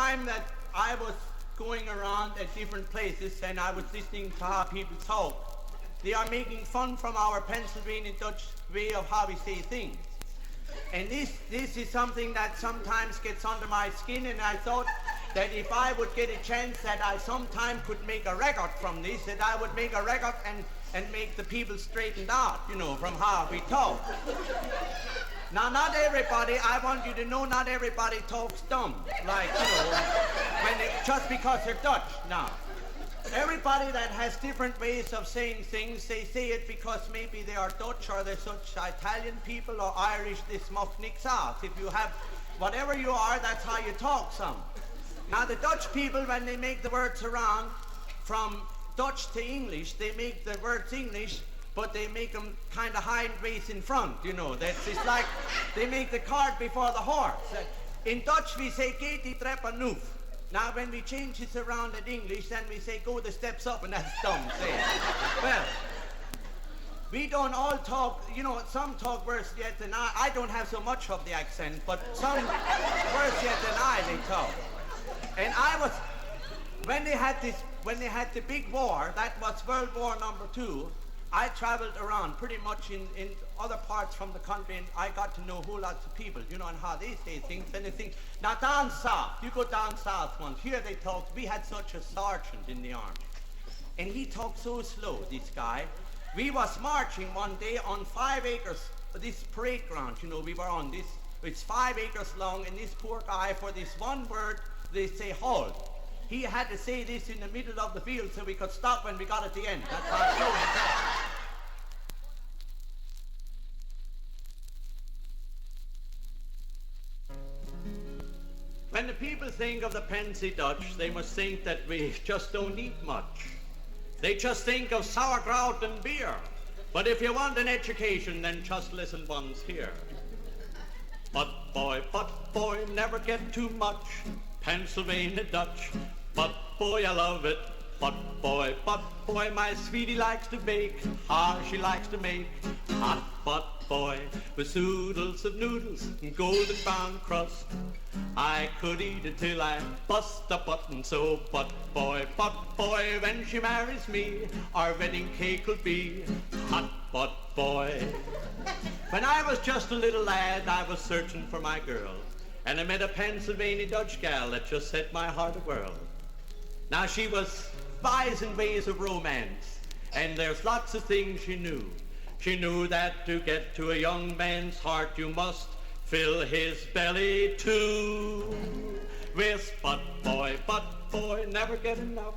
time that I was going around at different places and I was listening to how people talk, they are making fun from our Pennsylvania Dutch way of how we say things. And this is something that sometimes gets under my skin, and I thought that if I would get a chance that I sometime could make a record from this, that I would make a record and make the people straightened out, you know, from how we talk. Now, not everybody, I want you to know, not everybody talks dumb, like, you know, just because they're Dutch. Now, everybody that has different ways of saying things, they say it because maybe they are Dutch or they're such Italian people or Irish, this much nicks out. If you have, whatever you are, that's how you talk some. Now, the Dutch people, when they make the words around from Dutch to English, they make the words English, but they make them kind of hind ways in front, you know. It's like they make the cart before the horse. In Dutch, we say, "Geht die Treppe nuf." Now, when we change this around in English, then we say, "Go the steps up," and that's dumb saying. Well, we don't all talk, you know, some talk worse yet than I. I don't have so much of the accent, but some worse yet than I, they talk. And I was, when they had the big war, that was World War II, I traveled around pretty much in other parts from the country, and I got to know whole lots of people, you know, and how they say things, and they think, now down south, you go down south once, here they talk, we had such a sergeant in the army, and he talked so slow, this guy. We was marching one day on 5 acres, this parade ground, you know, we were on this, it's 5 acres long, and this poor guy, for this one word, they say halt. He had to say this in the middle of the field so we could stop when we got at the end. That's how slow he talked. When the people think of the Pensy Dutch, they must think that we just don't eat much. They just think of sauerkraut and beer. But if you want an education, then just listen once here. But boy, never get too much. Pennsylvania Dutch. But boy, I love it. But boy, my sweetie likes to bake. How she likes to make hot but boy, with oodles of noodles and golden brown crust. I could eat it till I bust a button. So but boy, when she marries me, our wedding cake will be hot but boy. When I was just a little lad, I was searching for my girl, and I met a Pennsylvania Dutch gal that just set my heart a-whirl. Now she was wise in ways of romance, and there's lots of things she knew. She knew that to get to a young man's heart, you must fill his belly too. With but boy, never get enough.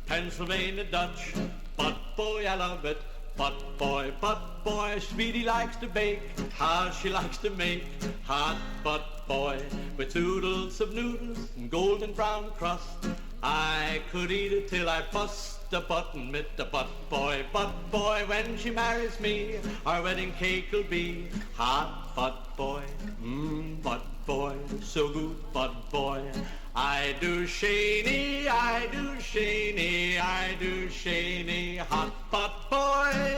Pennsylvania Dutch, but boy, I love it. But boy, sweetie likes to bake. How she likes to make hot but boy, with oodles of noodles and golden brown crust. I could eat it till I bust a button with the but boy, when she marries me, our wedding cake will be hot but boy, so good but boy. I do shaney, hot but boy.